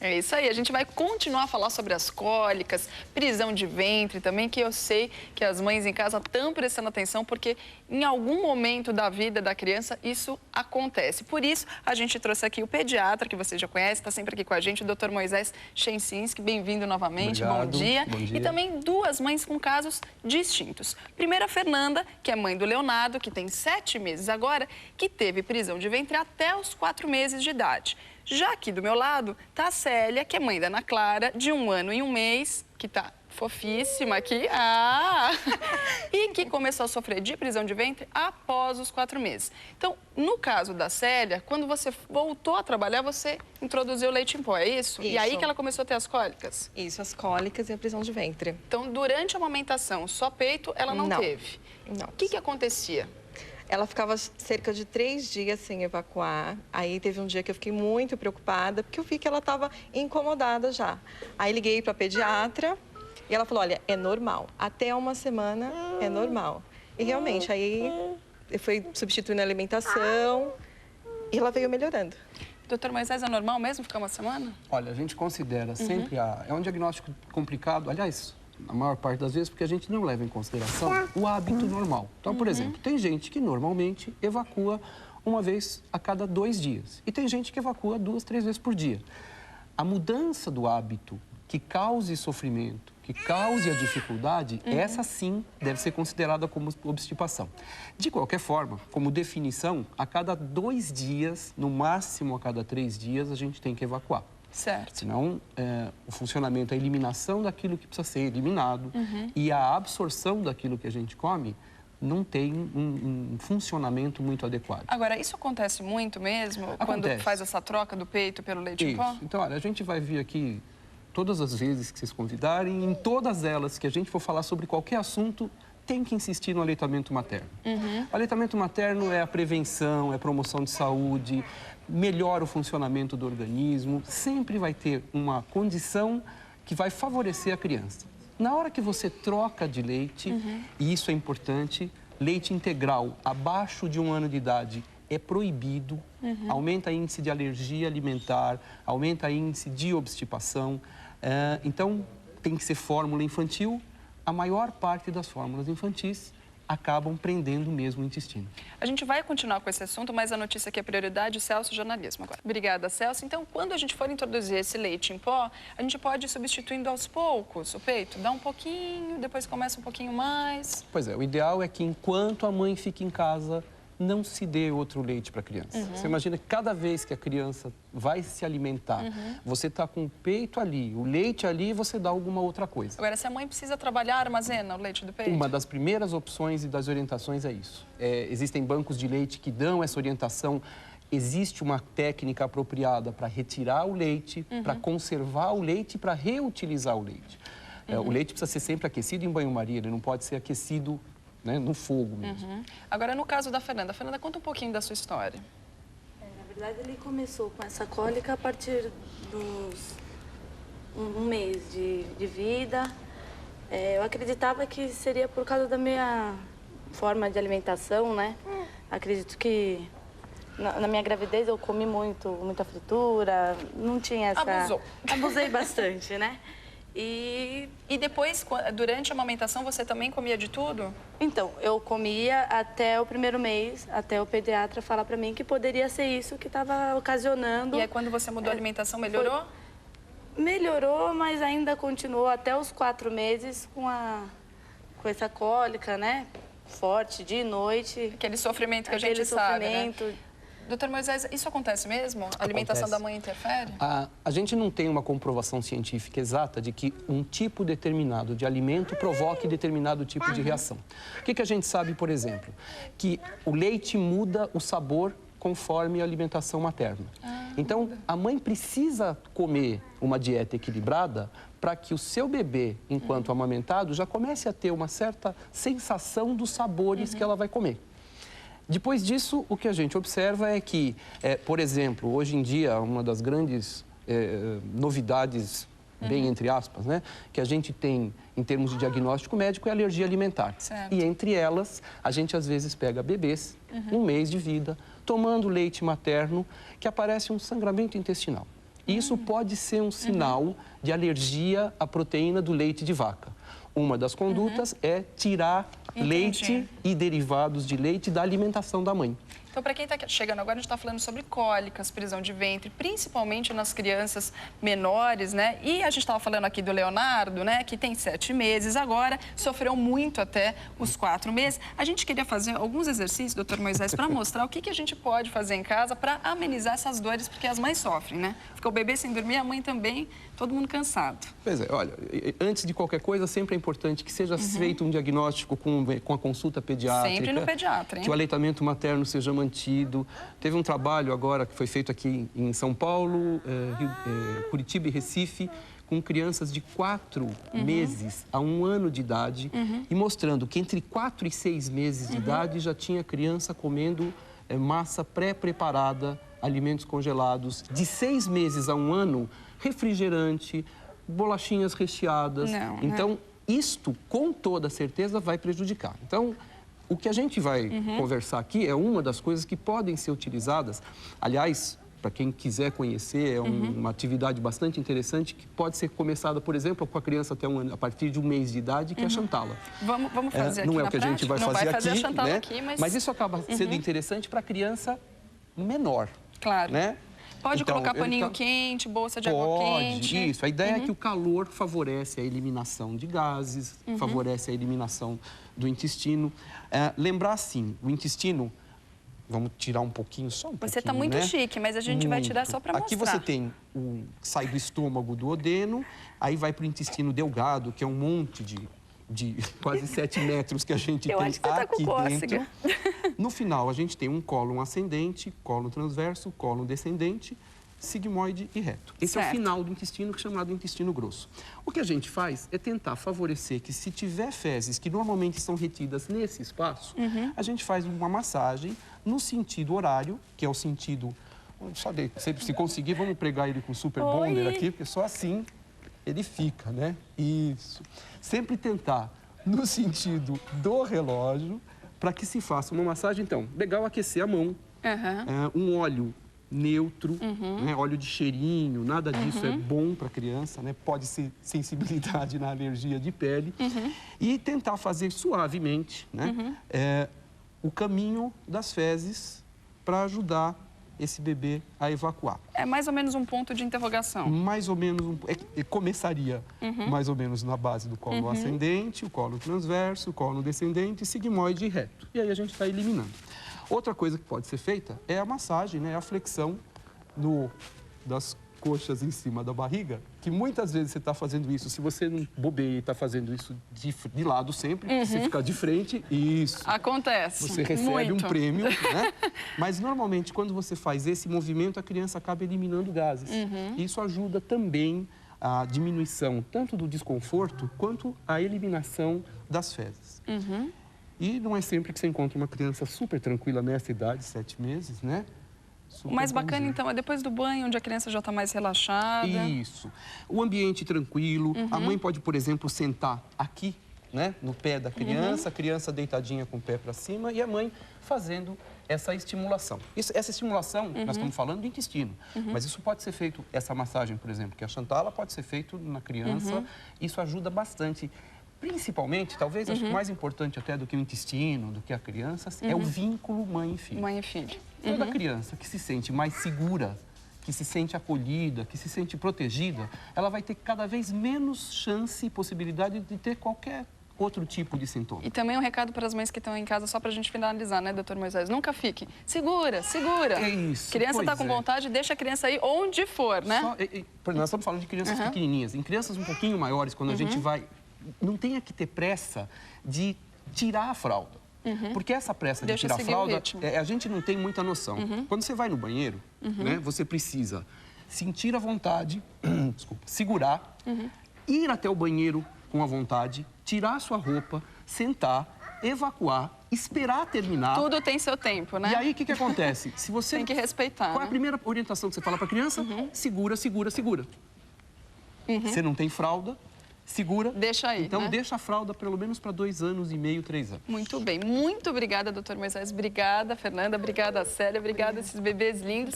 É isso aí, a gente vai continuar a falar sobre as cólicas, prisão de ventre também, que eu sei que as mães em casa estão prestando atenção, porque em algum momento da vida da criança isso acontece. Por isso, a gente trouxe aqui o pediatra, que você já conhece, está sempre aqui com a gente, o Dr. Moisés Schensinski. Bem-vindo novamente, Obrigado. Bom dia. Bom dia. E também duas mães com casos distintos. Primeiro, a Fernanda, que é mãe do Leonardo, que tem 7 meses agora, que teve prisão de ventre até os 4 meses de idade. Já aqui do meu lado está a Célia, que é mãe da Ana Clara, de 1 ano e 1 mês, que está fofíssima aqui, e que começou a sofrer de prisão de ventre após os 4 meses. Então, no caso da Célia, quando você voltou a trabalhar, você introduziu o leite em pó, é isso? E aí que ela começou a ter as cólicas? Isso, as cólicas e a prisão de ventre. Então, durante a amamentação, só peito, ela não teve? Não. O que acontecia? Ela ficava cerca de 3 dias sem evacuar. Aí teve um dia que eu fiquei muito preocupada, porque eu vi que ela estava incomodada já. Aí liguei para a pediatra e ela falou, olha, é normal. Até 1 semana é normal. E realmente, aí foi substituindo a alimentação e ela veio melhorando. Doutor Moisés, é normal mesmo ficar 1 semana? Olha, a gente considera sempre é um diagnóstico complicado, aliás, a maior parte das vezes, porque a gente não leva em consideração o hábito normal. Então, por exemplo, tem gente que normalmente evacua 1 vez a cada 2 dias. E tem gente que evacua 2, 3 vezes por dia. A mudança do hábito que cause sofrimento, que cause a dificuldade, essa sim deve ser considerada como obstipação. De qualquer forma, como definição, a cada 2 dias, no máximo a cada 3 dias, a gente tem que evacuar. Certo. Senão, o funcionamento, a eliminação daquilo que precisa ser eliminado e a absorção daquilo que a gente come não tem um funcionamento muito adequado. Agora, isso acontece muito mesmo? Quando faz essa troca do peito pelo leite em pó? Então, olha, a gente vai vir aqui todas as vezes que vocês convidarem, em todas elas que a gente for falar sobre qualquer assunto, tem que insistir no aleitamento materno. O aleitamento materno é a prevenção, é a promoção de saúde, melhora o funcionamento do organismo, sempre vai ter uma condição que vai favorecer a criança. Na hora que você troca de leite, e isso é importante, leite integral abaixo de 1 ano de idade é proibido, aumenta o índice de alergia alimentar, aumenta o índice de obstipação. Então, tem que ser fórmula infantil. A maior parte das fórmulas infantis acabam prendendo mesmo o intestino. A gente vai continuar com esse assunto, mas a notícia aqui é prioridade, Celso, jornalismo agora. Obrigada, Celso. Então, quando a gente for introduzir esse leite em pó, a gente pode ir substituindo aos poucos o peito, dá um pouquinho, depois começa um pouquinho mais. Pois é, o ideal é que enquanto a mãe fica em casa, não se dê outro leite para a criança. Você imagina que cada vez que a criança vai se alimentar, você está com o peito ali, o leite ali e você dá alguma outra coisa. Agora, se a mãe precisa trabalhar, armazena o leite do peito? Uma das primeiras opções e das orientações é isso. Existem bancos de leite que dão essa orientação. Existe uma técnica apropriada para retirar o leite, para conservar o leite e para reutilizar o leite. O leite precisa ser sempre aquecido em banho-maria, ele não pode ser aquecido, né, no fogo mesmo. Agora, no caso da Fernanda. Fernanda, conta um pouquinho da sua história. Na verdade, ele começou com essa cólica a partir dos 1 mês de vida. Eu acreditava que seria por causa da minha forma de alimentação, né? Acredito que na minha gravidez eu comi muita fritura, não tinha essa... Abusou. Abusei bastante, né? E depois, durante a amamentação, você também comia de tudo? Então, eu comia até o 1º mês, até o pediatra falar pra mim que poderia ser isso que estava ocasionando. E aí, quando você mudou a alimentação, melhorou? Melhorou, mas ainda continuou até os 4 meses com essa cólica, né? Forte, de noite. Aquele sofrimento que a gente sabe, né? Doutor Moisés, isso acontece mesmo? A alimentação da mãe interfere? A gente não tem uma comprovação científica exata de que um tipo determinado de alimento provoque determinado tipo de reação. O que a gente sabe, por exemplo? Que o leite muda o sabor conforme a alimentação materna. Então, a mãe precisa comer uma dieta equilibrada para que o seu bebê, enquanto amamentado, já comece a ter uma certa sensação dos sabores que ela vai comer. Depois disso, o que a gente observa é que, por exemplo, hoje em dia, uma das grandes novidades, bem entre aspas, né, que a gente tem em termos de diagnóstico médico é alergia alimentar. Certo. E entre elas, a gente às vezes pega bebês, 1 mês de vida, tomando leite materno, que aparece um sangramento intestinal. Isso pode ser um sinal de alergia à proteína do leite de vaca. Uma das condutas é tirar leite e derivados de leite da alimentação da mãe. Então, para quem está chegando agora, a gente está falando sobre cólicas, prisão de ventre, principalmente nas crianças menores, né? E a gente estava falando aqui do Leonardo, né? Que tem 7 meses agora, sofreu muito até os 4 meses. A gente queria fazer alguns exercícios, doutor Moisés, para mostrar o que a gente pode fazer em casa para amenizar essas dores, porque as mães sofrem, né? Fica o bebê sem dormir, a mãe também, todo mundo cansado. Pois é, olha, antes de qualquer coisa, sempre é importante que seja feito um diagnóstico com a consulta pediátrica. Sempre no pediatra, hein? Que o aleitamento materno seja mantido. Teve um trabalho agora que foi feito aqui em São Paulo, Curitiba e Recife, com crianças de 4 meses a 1 ano de idade e mostrando que entre 4 e 6 meses de idade já tinha criança comendo massa pré-preparada, alimentos congelados. De 6 meses a 1 ano, refrigerante, bolachinhas recheadas. Então, isto, com toda certeza, vai prejudicar. Então, o que a gente vai conversar aqui é uma das coisas que podem ser utilizadas. Aliás, para quem quiser conhecer, é uma atividade bastante interessante que pode ser começada, por exemplo, com a criança até 1 ano, a partir de 1 mês de idade, que é a Chantala. Vamos fazer aqui não é na o que a gente vai prática? fazer Não vai aqui, fazer a Chantala né? aqui, Mas isso acaba sendo interessante para a criança menor. Claro. Né? Pode Então, colocar paninho quente, bolsa de água quente. Isso. A ideia é que o calor favorece a eliminação de gases, favorece a eliminação do intestino. Lembrar, assim, o intestino... Vamos tirar um pouquinho, só um pouquinho, Você está muito chique, mas a gente vai tirar só para mostrar. Aqui você tem sai do estômago do duodeno, aí vai para o intestino delgado, que é um monte de quase 7 metros que a gente tem acho que você aqui tá com dentro. No final, a gente tem um cólon ascendente, cólon transverso, cólon descendente, sigmoide e reto. Esse é o final do intestino, chamado intestino grosso. O que a gente faz é tentar favorecer que, se tiver fezes que normalmente são retidas nesse espaço, a gente faz uma massagem no sentido horário, que é o sentido... Se conseguir, vamos pregar ele com super bonder aqui, porque só assim ele fica, né? Isso. Sempre tentar no sentido do relógio, para que se faça uma massagem. Então, legal aquecer a mão, um óleo neutro, né? Óleo de cheirinho, nada disso é bom para a criança, né? Pode ser sensibilidade na alergia de pele. E tentar fazer suavemente, né? O caminho das fezes para ajudar esse bebê a evacuar. É mais ou menos um ponto de interrogação. Mais ou menos, começaria mais ou menos na base do colo ascendente, o colo transverso, o colo descendente, sigmoide e reto. E aí a gente está eliminando. Outra coisa que pode ser feita é a massagem, né? A flexão das coxas em cima da barriga, que muitas vezes você está fazendo isso, se você não bobeia e está fazendo isso de lado sempre, se ficar de frente, isso. Acontece. Você recebe um prêmio, né? Mas normalmente quando você faz esse movimento, a criança acaba eliminando gases. Isso ajuda também a diminuição tanto do desconforto quanto a eliminação das fezes. E não é sempre que você encontra uma criança super tranquila nessa idade, 7 meses, né? O mais bacana, então, é depois do banho, onde a criança já está mais relaxada. Isso. O ambiente tranquilo. A mãe pode, por exemplo, sentar aqui, né, no pé da criança, a criança deitadinha com o pé para cima e a mãe fazendo essa estimulação. Essa estimulação, nós estamos falando do intestino, mas isso pode ser feito, essa massagem, por exemplo, que é a Chantala, pode ser feito na criança. Isso ajuda bastante. Principalmente, talvez, acho que mais importante até do que o intestino, do que a criança, é o vínculo mãe e filho. Mãe e filho. Toda criança que se sente mais segura, que se sente acolhida, que se sente protegida, ela vai ter cada vez menos chance e possibilidade de ter qualquer outro tipo de sintoma. E também um recado para as mães que estão em casa, só para a gente finalizar, né, doutor Moisés? Nunca fiquem. Segura, segura. É isso. Criança está com vontade, deixa a criança ir onde for, né? Nós estamos falando de crianças pequenininhas. Em crianças um pouquinho maiores, quando a gente vai... Não tenha que ter pressa de tirar a fralda. Porque essa pressa de tirar a fralda, a gente não tem muita noção. Quando você vai no banheiro, né, você precisa sentir a vontade, segurar, ir até o banheiro com a vontade, tirar a sua roupa, sentar, evacuar, esperar terminar. Tudo tem seu tempo, né? E aí, o que acontece? Se você... Tem que respeitar, Qual é a primeira orientação que você fala para a criança? Segura, segura, segura. Você não tem fralda, segura. Deixa aí, Então, né? deixa a fralda pelo menos para 2 anos e meio, 3 anos. Muito bem. Muito obrigada, doutor Moisés. Obrigada, Fernanda. Obrigada, Célia. Obrigada, esses bebês lindos.